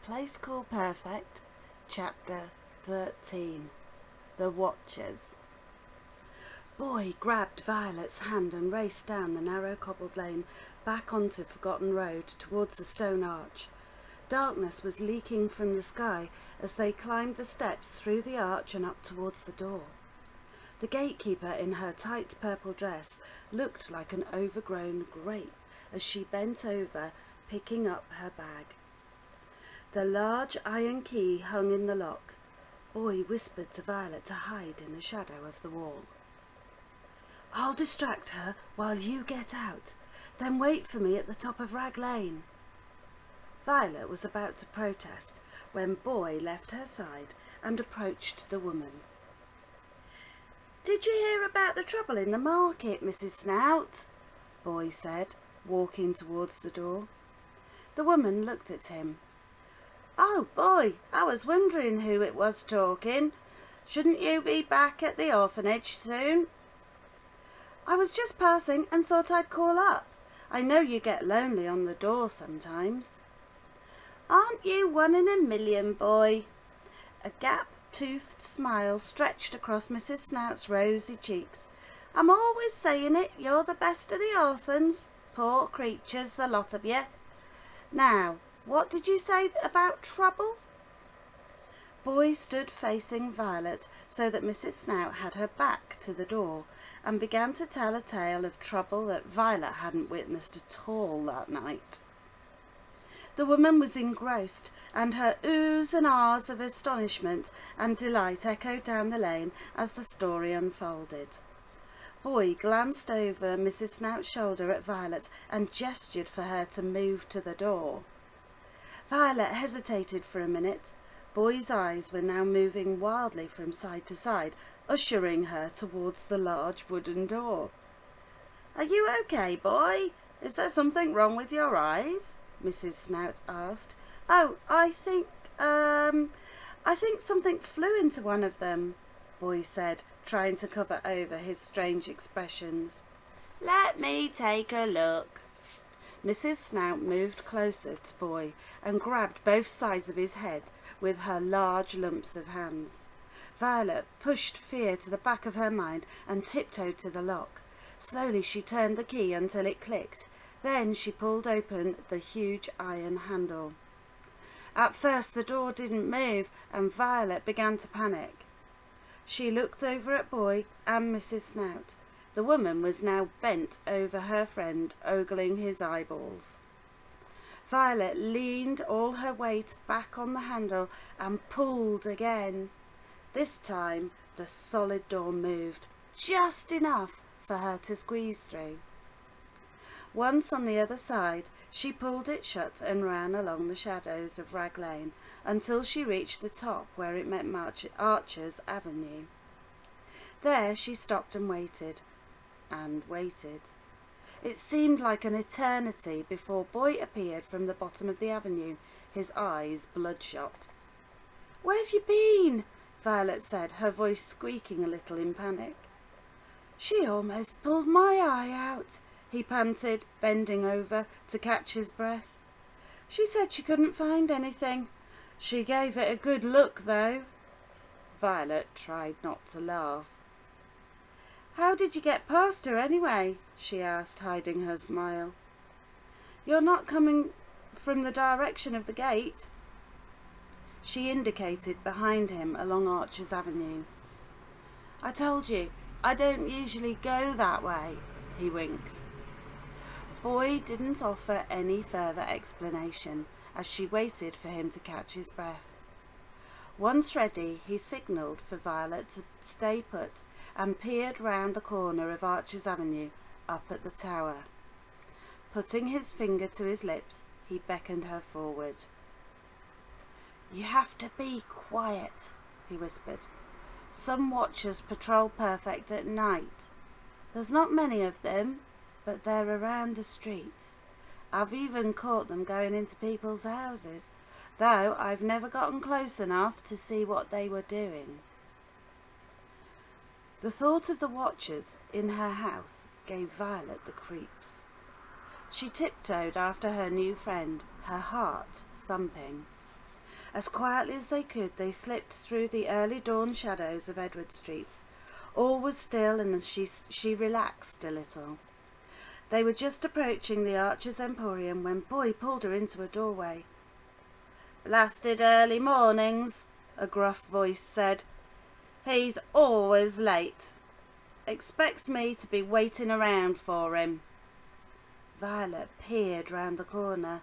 Place Called Perfect, Chapter 13. The Watchers. Boy grabbed Violet's hand and raced down the narrow cobbled lane back onto Forgotten Road towards the stone arch. Darkness was leaking from the sky as they climbed the steps through the arch and up towards the door. The gatekeeper in her tight purple dress looked like an overgrown grape as she bent over, picking up her bag. The large iron key hung in the lock. Boy whispered to Violet to hide in the shadow of the wall. "I'll distract her while you get out, then wait for me at the top of Rag Lane." Violet was about to protest when Boy left her side and approached the woman. "Did you hear about the trouble in the market, Mrs. Snout?" Boy said, walking towards the door. The woman looked at him. "Oh, Boy, I was wondering who it was talking. Shouldn't you be back at the orphanage soon?" "I was just passing and thought I'd call up. I know you get lonely on the door sometimes." "Aren't you one in a million, Boy?" A gap-toothed smile stretched across Mrs. Snout's rosy cheeks. "I'm always saying it, you're the best of the orphans. Poor creatures, the lot of you. Now, what did you say about trouble?" Boy stood facing Violet so that Mrs. Snout had her back to the door and began to tell a tale of trouble that Violet hadn't witnessed at all that night. The woman was engrossed, and her oohs and ahs of astonishment and delight echoed down the lane as the story unfolded. Boy glanced over Mrs. Snout's shoulder at Violet and gestured for her to move to the door. Violet hesitated for a minute. Boy's eyes were now moving wildly from side to side, ushering her towards the large wooden door. "Are you okay, Boy? Is there something wrong with your eyes?" Mrs. Snout asked. "Oh, I think something flew into one of them," Boy said, trying to cover over his strange expressions. "Let me take a look." Mrs. Snout moved closer to Boy and grabbed both sides of his head with her large lumps of hands. Violet pushed fear to the back of her mind and tiptoed to the lock. Slowly she turned the key until it clicked. Then she pulled open the huge iron handle. At first the door didn't move and Violet began to panic. She looked over at Boy and Mrs. Snout. The woman was now bent over her friend, ogling his eyeballs. Violet leaned all her weight back on the handle and pulled again. This time the solid door moved, just enough for her to squeeze through. Once on the other side, she pulled it shut and ran along the shadows of Rag Lane until she reached the top where it met Archer's Avenue. There she stopped and waited. And waited. It seemed like an eternity before Boy appeared from the bottom of the avenue, his eyes bloodshot. "Where have you been?" Violet said, her voice squeaking a little in panic. "She almost pulled my eye out," he panted, bending over to catch his breath. "She said she couldn't find anything. She gave it a good look, though." Violet tried not to laugh. "How did you get past her, anyway?" she asked, hiding her smile. "You're not coming from the direction of the gate." She indicated behind him along Archer's Avenue. "I told you, I don't usually go that way," he winked. Boy didn't offer any further explanation as she waited for him to catch his breath. Once ready, he signalled for Violet to stay put and peered round the corner of Archer's Avenue up at the tower. Putting his finger to his lips, he beckoned her forward. "You have to be quiet," he whispered. "Some watchers patrol Perfect at night. There's not many of them, but they're around the streets. I've even caught them going into people's houses, though I've never gotten close enough to see what they were doing." The thought of the watchers in her house gave Violet the creeps. She tiptoed after her new friend, her heart thumping. As quietly as they could, they slipped through the early dawn shadows of Edward Street. All was still, and she relaxed a little. They were just approaching the Archer's Emporium when Boy pulled her into a doorway. "Blasted early mornings," a gruff voice said. "He's always late. Expects me to be waiting around for him." Violet peered round the corner.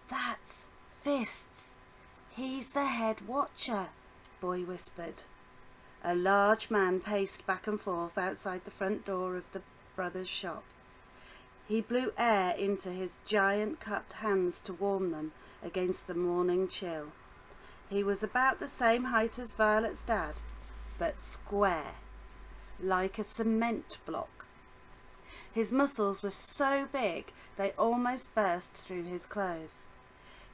"That's Fists. He's the head watcher," Boy whispered. A large man paced back and forth outside the front door of the brothers' shop. He blew air into his giant cupped hands to warm them against the morning chill. He was about the same height as Violet's dad, but square, like a cement block. His muscles were so big they almost burst through his clothes.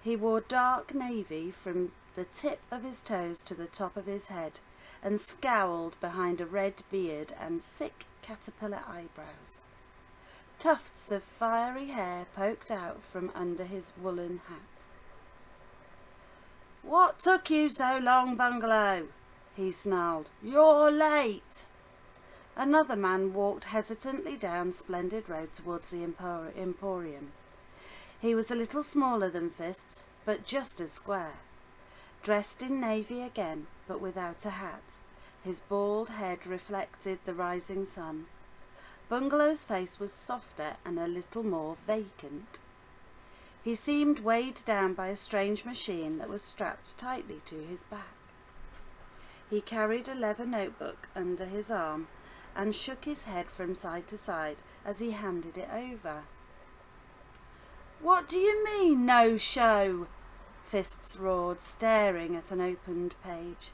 He wore dark navy from the tip of his toes to the top of his head, and scowled behind a red beard and thick caterpillar eyebrows. Tufts of fiery hair poked out from under his woolen hat. "What took you so long, Bungalow?" he snarled. "You're late." Another man walked hesitantly down Splendid Road towards the Emporium. He was a little smaller than Fists, but just as square. Dressed in navy again, but without a hat. His bald head reflected the rising sun. Bungalow's face was softer and a little more vacant. He seemed weighed down by a strange machine that was strapped tightly to his back. He carried a leather notebook under his arm and shook his head from side to side as he handed it over. "What do you mean, no show?" Fists roared, staring at an opened page.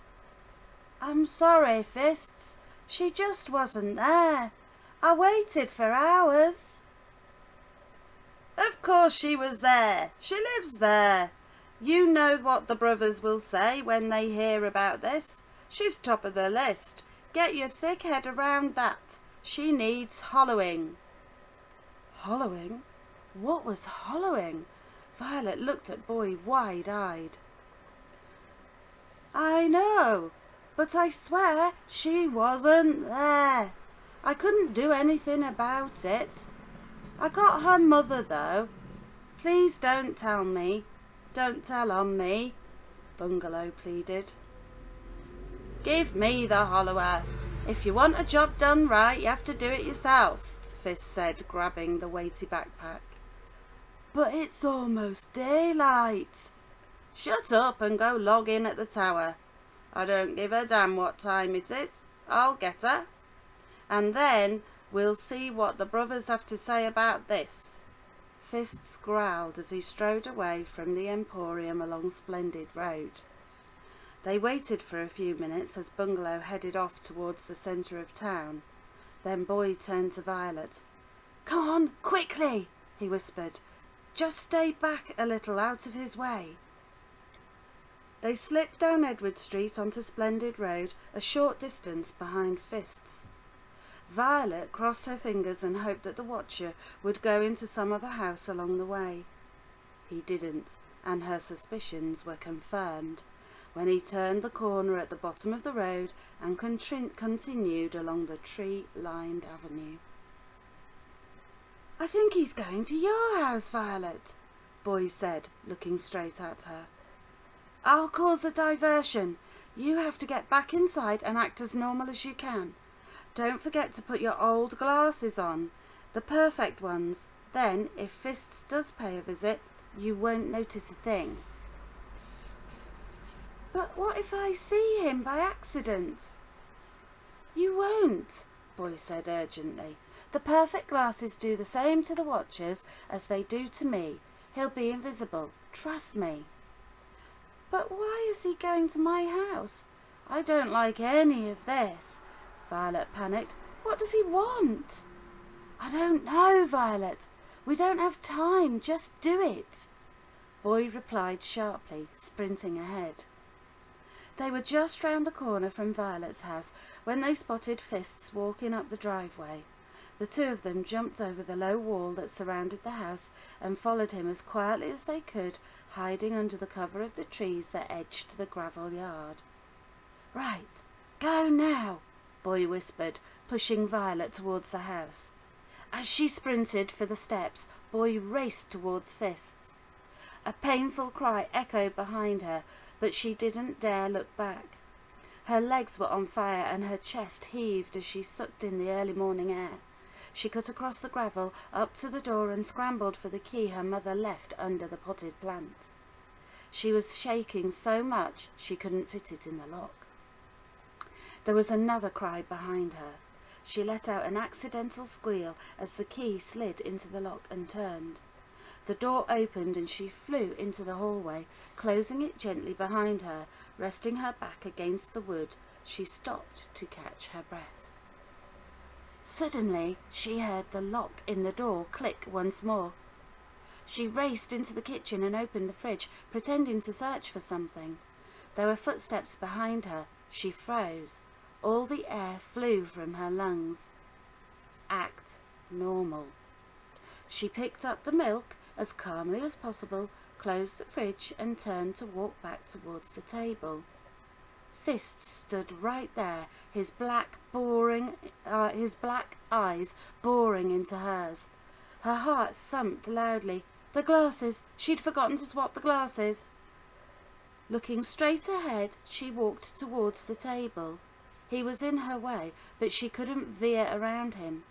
"I'm sorry, Fists. She just wasn't there. I waited for hours." "Of course she was there. She lives there. You know what the brothers will say when they hear about this. She's top of the list. Get your thick head around that. She needs hollowing." Hollowing? What was hollowing? Violet looked at Boy wide-eyed. "I know, but I swear she wasn't there. I couldn't do anything about it. I got her mother, though. Please don't tell me. Don't tell on me," Bungalow pleaded. "Give me the hollower. If you want a job done right, you have to do it yourself," Fist said, grabbing the weighty backpack. "But it's almost daylight." "Shut up and go log in at the tower. I don't give a damn what time it is. I'll get her. And then we'll see what the brothers have to say about this." Fists growled as he strode away from the Emporium along Splendid Road. They waited for a few minutes as Bungalow headed off towards the centre of town. Then Boy turned to Violet. "Come on, quickly," he whispered. "Just stay back a little out of his way." They slipped down Edward Street onto Splendid Road, a short distance behind Fists. Violet crossed her fingers and hoped that the watcher would go into some other house along the way. He didn't, and her suspicions were confirmed when he turned the corner at the bottom of the road and continued along the tree-lined avenue. "I think he's going to your house, Violet," Boy said, looking straight at her. "I'll cause a diversion. You have to get back inside and act as normal as you can. Don't forget to put your old glasses on, the perfect ones. Then, if Fists does pay a visit, you won't notice a thing." "But what if I see him by accident?" "You won't," Boy said urgently. "The perfect glasses do the same to the watchers as they do to me. He'll be invisible. Trust me." "But why is he going to my house? I don't like any of this." Violet panicked. "What does he want?" "I don't know, Violet. We don't have time. Just do it," Boy replied sharply, sprinting ahead. They were just round the corner from Violet's house when they spotted Fists walking up the driveway. The two of them jumped over the low wall that surrounded the house and followed him as quietly as they could, hiding under the cover of the trees that edged the gravel yard. "Right, go now," Boy whispered, pushing Violet towards the house. As she sprinted for the steps, Boy raced towards Fists. A painful cry echoed behind her, but she didn't dare look back. Her legs were on fire and her chest heaved as she sucked in the early morning air. She cut across the gravel, up to the door, and scrambled for the key her mother left under the potted plant. She was shaking so much she couldn't fit it in the lock. There was another cry behind her. She let out an accidental squeal as the key slid into the lock and turned. The door opened and she flew into the hallway, closing it gently behind her. Resting her back against the wood, she stopped to catch her breath. Suddenly, she heard the lock in the door click once more. She raced into the kitchen and opened the fridge, pretending to search for something. There were footsteps behind her. She froze. All the air flew from her lungs. Act normal. She picked up the milk as calmly as possible, closed the fridge, and turned to walk back towards the table. Fists stood right there, his black eyes boring into hers. Her heart thumped loudly. The glasses! She'd forgotten to swap the glasses. Looking straight ahead, she walked towards the table. He was in her way, but she couldn't veer around him.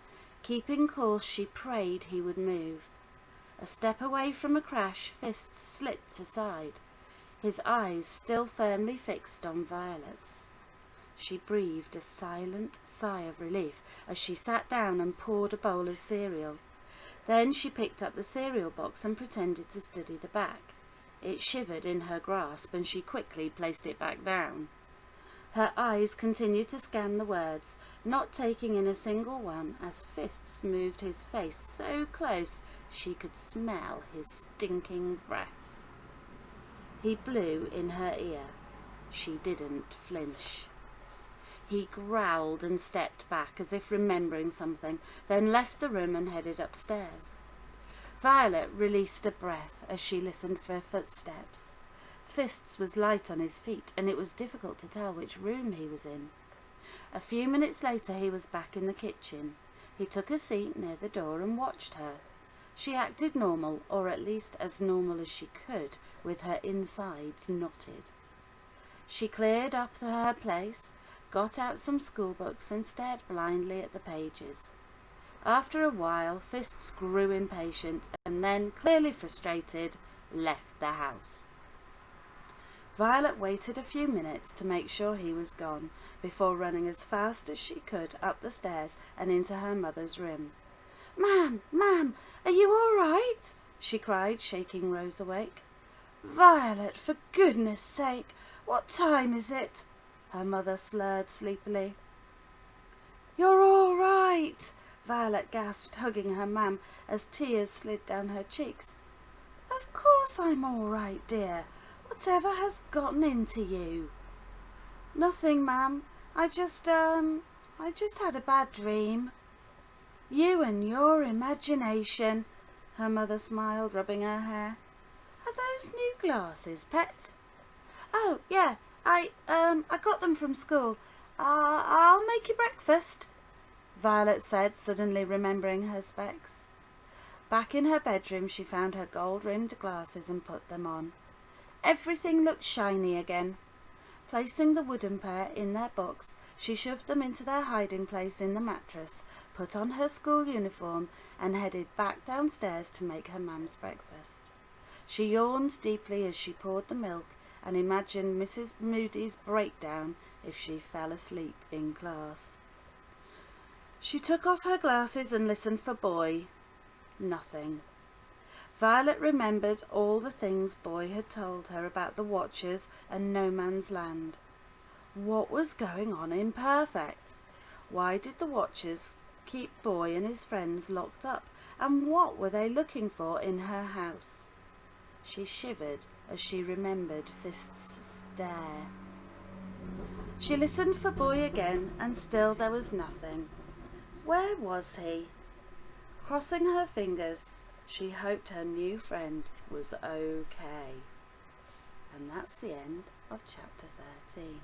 Keeping course, she prayed he would move. A step away from a crash, Fists slipped aside, his eyes still firmly fixed on Violet. She breathed a silent sigh of relief as she sat down and poured a bowl of cereal. Then she picked up the cereal box and pretended to study the back. It shivered in her grasp and she quickly placed it back down. Her eyes continued to scan the words, not taking in a single one, as Fists moved his face so close she could smell his stinking breath. He blew in her ear. She didn't flinch. He growled and stepped back as if remembering something, then left the room and headed upstairs. Violet released a breath as she listened for footsteps. Fists was light on his feet, and it was difficult to tell which room he was in. A few minutes later he was back in the kitchen. He took a seat near the door and watched her. She acted normal, or at least as normal as she could, with her insides knotted. She cleared up her place, got out some school books and stared blindly at the pages. After a while, Fists grew impatient and then, clearly frustrated, left the house. Violet waited a few minutes to make sure he was gone before running as fast as she could up the stairs and into her mother's room. Ma'am, are you all right?" she cried, shaking Rose awake. "Violet, for goodness sake, what time is it?" her mother slurred sleepily. "You're all right," Violet gasped, hugging her ma'am as tears slid down her cheeks. "Of course I'm all right, dear. Whatever has gotten into you?" "Nothing, ma'am. I just had a bad dream." "You and your imagination," her mother smiled, rubbing her hair. "Are those new glasses, pet?" "Oh, yeah. I got them from school. I'll make you breakfast," Violet said, suddenly remembering her specs. Back in her bedroom, she found her gold-rimmed glasses and put them on. Everything looked shiny again. Placing the wooden pair in their box, she shoved them into their hiding place in the mattress, put on her school uniform, and headed back downstairs to make her mum's breakfast. She yawned deeply as she poured the milk and imagined Mrs. Moody's breakdown if she fell asleep in class. She took off her glasses and listened for Boy. Nothing. Violet remembered all the things Boy had told her about the Watchers and No Man's Land. What was going on in Perfect? Why did the Watchers keep Boy and his friends locked up, and what were they looking for in her house? She shivered as she remembered Fist's stare. She listened for Boy again, and still there was nothing. Where was he? Crossing her fingers, she hoped her new friend was okay. And that's the end of chapter 13.